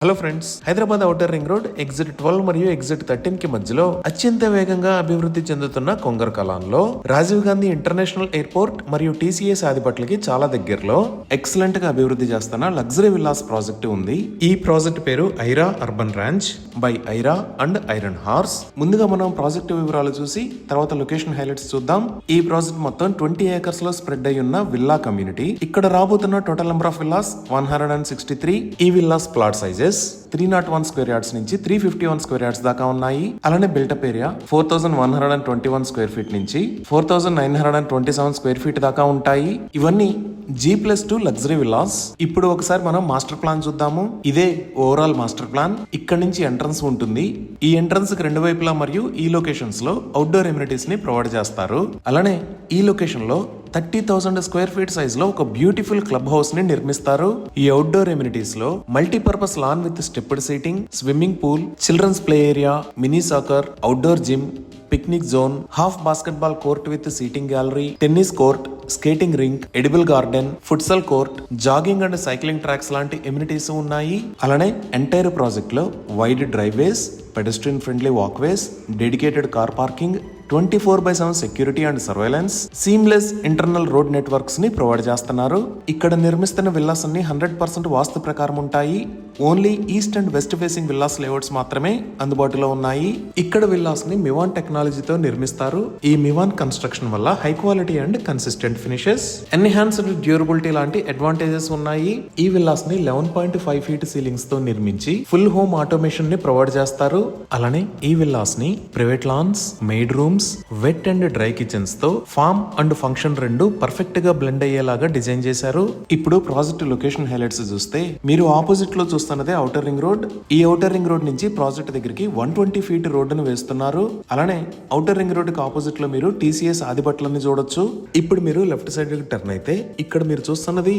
Hello friends, Hyderabad outer ring road exit 12 మరియు exit 13 కి మధ్యలో అత్యంత వేగంగా అభివృద్ధి చెందుతున్న కొంగర్ కలాన్లో రాజీవ్ గాంధీ ఇంటర్నేషనల్ ఎయిర్పోర్ట్ మరియు టీసీఎస్ ఆదిపట్లకి చాలా దగ్గరలో ఎక్సలెంట్ గా అభివృద్ధి చేస్తున్న లగ్జరీ విల్లాస్ ప్రాజెక్ట్ ఉంది. ఈ ప్రాజెక్ట్ పేరు Aira urban ranch by Aira and iron horse. ముందుగా మనం ప్రాజెక్ట్ వివరాలు చూసి తర్వాత లొకేషన్ హైలైట్స్ చూద్దాం. ఈ ప్రాజెక్ట్ మొత్తం 20 ఏకర్స్ లో స్ప్రెడ్ అయి ఉన్న విల్లా కమ్యూనిటీ. ఇక్కడ రాబోతున్న టోటల్ నెంబర్ ఆఫ్ విల్లాస్ 163. ఈ villas plot sizes 301 square yards నుంచి 351 స్క్వేర్ యార్డ్స్ దాకా ఉన్నాయి. అలానే బిల్టప్ ఏరియా 4121 స్క్వేర్ ఫీట్ నుంచి 4927 స్క్వేర్ ఫీట్ దాకా ఉంటాయి. ఇవన్నీ G+2 లగ్జరీ విల్లాస్. ఇప్పుడు ఒకసారి మనం మాస్టర్ ప్లాన్ చూద్దాము. ఇదే ఓవరాల్ మాస్టర్ ప్లాన్. ఇక్కడ నుంచి ఎంట్రన్స్ ఉంటుంది. ఈ ఎంట్రన్స్ కి రెండు వైపులా మరియు ఈ లొకేషన్స్ లో అవుట్డోర్ ఎమ్యూనిటీస్ ని ప్రొవైడ్ చేస్తారు. అలానే ఈ లొకేషన్ లో 30,000 స్క్వేర్ ఫీట్ సైజ్ లో ఒక బ్యూటిఫుల్ క్లబ్ హౌస్ ని నిర్మిస్తారు. ఈ అవుట్డోర్ ఎమ్యూనిటీస్ లో multipurpose lawn with stepped seating, swimming pool, children's play area, mini soccer, outdoor gym, picnic zone, half basketball court with seating gallery, tennis court, skating rink, edible garden, futsal court, jogging and cycling tracks లాంటి amenities ఉన్నాయి. అలానే entire project లో wide driveways, pedestrian friendly walkways, dedicated car parking, 24/7 security and surveillance, seamless internal road networks ని provide చేస్తున్నారు. ఇక్కడ నిర్మిస్తున్న villas అన్ని 100% వాస్తు ప్రకారం ఉంటాయి. Only east and west facing villas layouts మాత్రమే అందుబాటులో ఉన్నాయి. ఇక్కడ విల్లాస్ ని మివాన్ టెక్నాలజీతో నిర్మిస్తారు. ఈ మివాన్ కన్స్ట్రక్షన్ వల్ల high quality and consistent finishes, enhanced durability లాంటి అడ్వాంటేజెస్ ఉన్నాయి. ఈ విల్లాస్ ని 11.5 ఫీట్ సీలింగ్స్ తో నిర్మించి ఫుల్ హోమ్ ఆటోమేషన్ ని ప్రొవైడ్ చేస్తారు. అలానే ఈ విల్లాస్ ని private lawns, maid rooms, wet and dry kitchens తో ఫార్మ్ అండ్ ఫంక్షన్ రెండు పర్ఫెక్ట్ గా బ్లెండ్ అయ్యేలాగా డిజైన్ చేశారు. ఇప్పుడు ప్రాజెక్ట్ లొకేషన్ హైలైట్స్ చూస్తే మీరు ఆపోజిట్ లో చూస్తున్నదే ఔటర్ రింగ్ రోడ్. ఈ ఔటర్ రింగ్ రోడ్ నుంచి ప్రాజెక్ట్ దగ్గరికి 120 ఫీట్ రోడ్డును వేస్తున్నారు. అలానే ఔటర్ రింగ్ రోడ్ కి ఆపోజిట్ లో మీరు టీసీఎస్ ఆదిపట్లని చూడొచ్చు. ఇప్పుడు మీరు లెఫ్ట్ సైడ్ కి టర్న్ అయితే ఇక్కడ మీరు చూస్తున్నది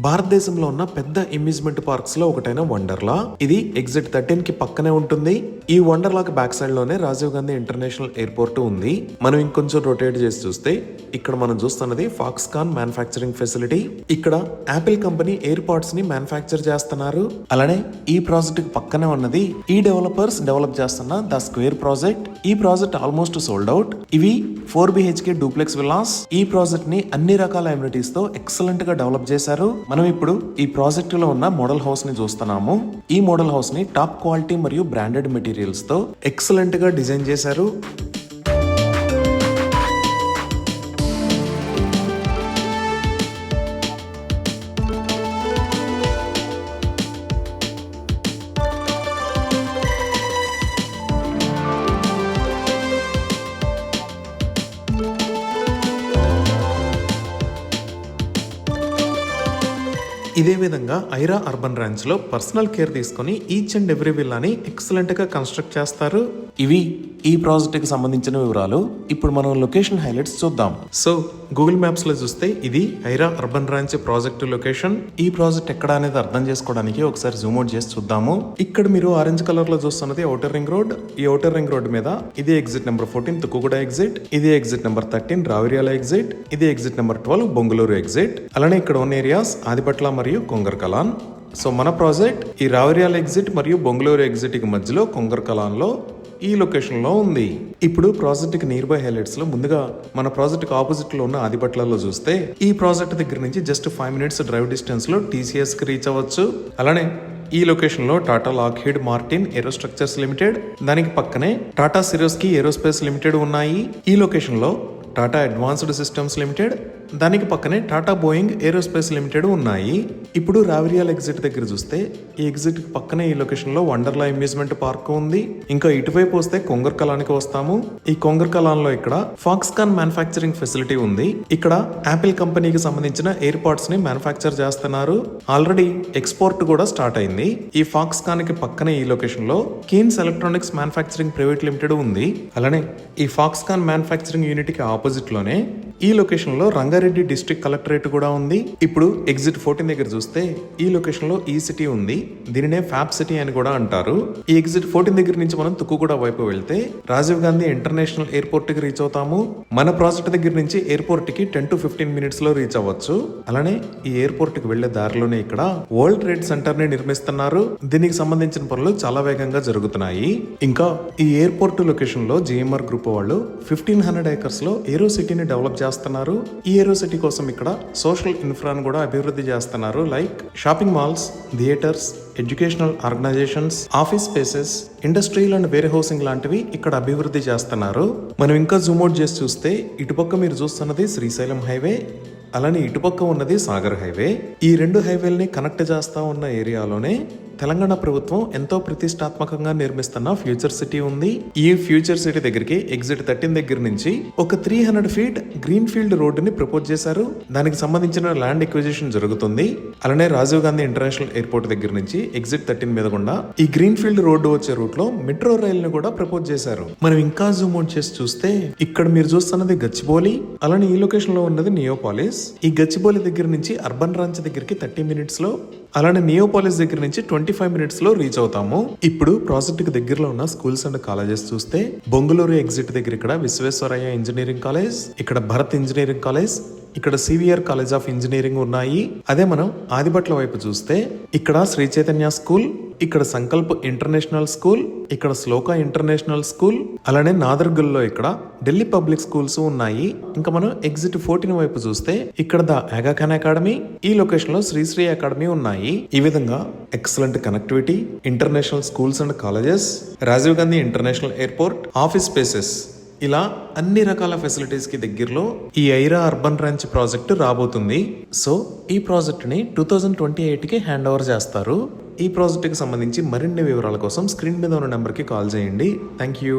భారతదేశంలో ఉన్న పెద్ద అమ్యూజ్మెంట్ పార్క్స్ లో ఒకటైన వండర్లా. ఇది ఎగ్జిట్ 13 కి పక్కనే ఉంటుంది. ఈ వండర్లా కి బ్యాక్ సైడ్ లోనే రాజీవ్ గాంధీ ఇంటర్నేషనల్ ఎయిర్పోర్ట్ ఉంది. మనం ఇంకొంచెం రొటేట్ చేసి చూస్తే ఇక్కడ మనం చూస్తున్నది ఫాక్స్కాన్ మ్యానుఫ్యాక్చరింగ్ ఫెసిలిటీ. ఇక్కడ యాపిల్ కంపెనీ ఎయిర్ పాడ్స్ ని మ్యానుఫ్యాక్చర్ చేస్తున్నారు. అలానే ఈ ప్రాజెక్ట్ కి పక్కనే ఉన్నది ఈ డెవలపర్స్ డెవలప్ చేస్తున్న ద స్క్వేర్ ప్రాజెక్ట్. ఈ ప్రాజెక్ట్ ఆల్మోస్ట్ సోల్డ్ అవుట్. ఇవి 4 BHK డూప్లెక్స్ విల్లాస్. ఈ ప్రాజెక్ట్ ని అన్ని రకాల ఎమ్యూనిటీస్ తో ఎక్సలెంట్ గా డెవలప్ చేశారు. మనం ఇప్పుడు ఈ ప్రాజెక్ట్ లో ఉన్న మోడల్ హౌస్ ని చూస్తున్నాము. ఈ మోడల్ హౌస్ ని టాప్ క్వాలిటీ మరియు బ్రాండెడ్ మెటీరియల్స్ తో ఎక్సలెంట్ గా డిజైన్ చేశారు. ఇదే విధంగా ఐరా అర్బన్ ర్యాంచ్ లో పర్సనల్ కేర్ తీసుకుని ఈచ్ అండ్ ఎవ్రీ విల్లాని ఎక్సలెంట్ గా కన్స్ట్రక్ట్ చేస్తారు. ఇవి ఈ ప్రాజెక్ట్ కి సంబంధించిన వివరాలు. ఇప్పుడు మనం లొకేషన్ హైలైట్స్ చూద్దాం. సో గూగుల్ మ్యాప్స్ లో చూస్తే ఇది Aira urban ranch project location. ఈ ప్రాజెక్ట్ ఎక్కడ అనేది అర్థం చేసుకోవడానికి ఒకసారి జూమ్ అవుట్ చేసి చూద్దాము. ఇక్కడ మీరు ఆరెంజ్ కలర్ లో చూస్తున్నది ఔటర్ రింగ్ రోడ్. ఈ ఔటర్ రింగ్ రోడ్ మీద ఇది ఎగ్జిట్ నెంబర్ 14 తుక్కుగూడ ఎగ్జిట్, ఇది ఎగ్జిట్ నెంబర్ 13 రావిర్యాల ఎగ్జిట్, ఇది ఎగ్జిట్ నెంబర్ 12 బొంగళూరు ఎగ్జిట్. అలానే ఇక్కడ ఉన్న ఏరియాస్ ఆదిపట్ల మరియు కొంగర్ కలాన్. సో మన ప్రాజెక్ట్ ఈ రావిర్యాల ఎగ్జిట్ మరియు బొంగళూరు ఎగ్జిట్ కి మధ్యలో కొంగర్ కలాన్ లో ఈ లొకేషన్ లో ఉంది. ఇప్పుడు ప్రాజెక్ట్ కి నియర్ బై హైలైట్స్ లో ముందుగా మన ప్రాజెక్ట్ కి ఆపోజిట్ లో ఉన్న ఆదిపట్లలో చూస్తే ఈ ప్రాజెక్ట్ దగ్గర నుంచి జస్ట్ 5 minutes డ్రైవ్ డిస్టెన్స్ లో టీసీఎస్ కి రీచ్ అవ్వచ్చు. అలానే ఈ లొకేషన్ లో టాటా లాక్హీడ్ మార్టిన్ ఏరోస్ట్రక్చర్స్ లిమిటెడ్, దానికి పక్కనే టాటా సిరోస్కీ ఏరోస్పేస్ లిమిటెడ్ ఉన్నాయి. ఈ లొకేషన్ లో టాటా అడ్వాన్స్డ్ సిస్టమ్స్ లిమిటెడ్, దానికి పక్కనే టాటా బోయింగ్ ఏరోస్పేస్ లిమిటెడ్ ఉన్నాయి. ఇప్పుడు రావిర్యాల ఎగ్జిట్ దగ్గర చూస్తే ఈ ఎగ్జిట్ పక్కనే ఈ లొకేషన్ లో వండర్లా అమ్యూజ్మెంట్ పార్క్ ఉంది. ఇంకా ఇటువైపు వస్తే కొంగర్ కలానికి వస్తాము. ఈ కొంగర్ కలాన్ లో ఇక్కడ ఫాక్స్కాన్ మ్యానుఫ్యాక్చరింగ్ ఫెసిలిటీ ఉంది. ఇక్కడ యాపిల్ కంపెనీకి సంబంధించిన ఎయిర్ పాడ్స్ ని మ్యానుఫ్యాక్చర్ చేస్తున్నారు. ఆల్రెడీ ఎక్స్పోర్ట్ కూడా స్టార్ట్ అయింది. ఈ ఫాక్స్కాన్ కి పక్కనే ఈ లొకేషన్ లో Keynes electronics manufacturing private limited ఉంది. అలానే ఈ ఫాక్స్కాన్ మ్యానుఫ్యాక్చరింగ్ యూనిట్ కి ఆపోజిట్ లోనే ఈ లొకేషన్ లో రంగారెడ్డి డిస్ట్రిక్ట్ కలెక్టరేట్ కూడా ఉంది. ఇప్పుడు ఎగ్జిట్ 14 దగ్గర చూస్తే ఈ లొకేషన్ లో ఈ సిటీ ఉంది. దీనినే ఫ్యాబ్ సిటీ అని కూడా అంటారు. ఈ ఎగ్జిట్ 14 దగ్గర నుంచి మనం తుక్కుగూడ వైపు వెళ్తే రాజీవ్ గాంధీ ఇంటర్నేషనల్ ఎయిర్పోర్ట్ కి రీచ్ అవుతాము. మన ప్రాజెక్ట్ దగ్గర నుంచి ఎయిర్పోర్ట్ కి 10 to 15 మినిట్స్ లో రీచ్ అవ్వచ్చు. అలానే ఈ ఎయిర్పోర్ట్ కి వెళ్లే దారిలోనే ఇక్కడ వరల్డ్ ట్రేడ్ సెంటర్ ని నిర్మిస్తున్నారు. దీనికి సంబంధించిన పనులు చాలా వేగంగా జరుగుతున్నాయి. ఇంకా ఈ ఎయిర్పోర్ట్ లొకేషన్ లో జిఎంఆర్ గ్రూప్ వాళ్ళు 1500 ఏకర్స్ లో ఏరో సిటీని డెవలప్ చేస్తున్నారు. ఈ ఏరో సిటీ కోసం ఇక్కడ సోషల్ ఇన్ఫ్రాను కూడా అభివృద్ధి చేస్తున్నారు. Like shopping malls, theatres, educational organisations, office spaces, industrial and warehousing లాంటివి ఇక్కడ అభివృద్ధి చేస్తున్నారు. మనం ఇంకా జూమ్ అవుట్ చేసి చూస్తే ఇటుపక్క మీరు చూస్తున్నది శ్రీశైలం హైవే, అలానే ఇటుపక్క ఉన్నది సాగర్ హైవే. ఈ రెండు హైవేల్ని కనెక్ట్ చేస్తా ఉన్న ఏరియాలోనే తెలంగాణ ప్రభుత్వం ఎంతో ప్రతిష్టాత్మకంగా నిర్మిస్తున్న ఫ్యూచర్ సిటీ ఉంది. ఈ ఫ్యూచర్ సిటీ దగ్గరికి ఎగ్జిట్ 13 దగ్గర నుంచి ఒక 300 ఫీట్ గ్రీన్ ఫీల్డ్ రోడ్డుని ప్రపోజ్ చేశారు. దానికి సంబంధించిన ల్యాండ్ ఎక్విజిషన్ జరుగుతుంది. అలానే రాజీవ్ గాంధీ ఇంటర్నేషనల్ ఎయిర్పోర్ట్ దగ్గర నుంచి ఎగ్జిట్ 13 మీద గుండా ఈ గ్రీన్ ఫీల్డ్ రోడ్డు వచ్చే రూట్ లో మెట్రో రైల్ ని కూడా ప్రపోజ్ చేశారు. మనం ఇంకా జూమ్ అవుట్ చేసి చూస్తే ఇక్కడ మీరు చూస్తున్నది గచ్చిబౌలి, అలానే ఈ లొకేషన్ లో ఉన్నది నియోపాలిస్. ఈ గచ్చిబౌలి దగ్గర నుంచి అర్బన్ రాంచ్ దగ్గరికి 30 మినిట్స్ లో, అలానే నియోపాలిస్ దగ్గర నుంచి 25 మినిట్స్ లో రీచ్ అవుతాము. ఇప్పుడు ప్రాజెక్ట్ కి దగ్గరలో ఉన్న స్కూల్స్ అండ్ కాలేజెస్ చూస్తే బొంగుళూరు ఎగ్జిట్ దగ్గర ఇక్కడ విశ్వేశ్వరయ్య ఇంజనీరింగ్ కాలేజ్, ఇక్కడ భరత్ ఇంజనీరింగ్ కాలేజ్, ఇక్కడ సివిఆర్ కాలేజ్ ఆఫ్ ఇంజనీరింగ్ ఉన్నాయి. అదే మనం ఆదిబట్ల వైపు చూస్తే ఇక్కడ శ్రీ చైతన్య స్కూల్, ఇక్కడ సంకల్ప్ ఇంటర్నేషనల్ స్కూల్, ఇక్కడ శ్లోక ఇంటర్నేషనల్ స్కూల్, అలానే నాదర్గుల్లో ఇక్కడ ఢిల్లీ పబ్లిక్ స్కూల్స్ ఉన్నాయి. ఇంకా మనం ఎగ్జిట్ 14 వైపు చూస్తే ఇక్కడ ద ఆగా ఖాన్ అకాడమీ, ఈ లొకేషన్ లో శ్రీశ్రీ అకాడమీ ఉన్నాయి. ఈ విధంగా excellent connectivity, international schools and colleges, Rajiv Gandhi international airport, office spaces, ఇలా అన్ని రకాల ఫెసిలిటీస్ కి దగ్గరలో ఈ ఐరా అర్బన్ రాంచ్ ప్రాజెక్ట్ రాబోతుంది. సో ఈ ప్రాజెక్ట్ ని 2028 కి హ్యాండ్ ఓవర్ చేస్తారు. ఈ ప్రాజెక్ట్ కి సంబంధించి మరిన్ని వివరాల కోసం స్క్రీన్ మీద ఉన్న నెంబర్ కి కాల్ చేయండి. Thank you.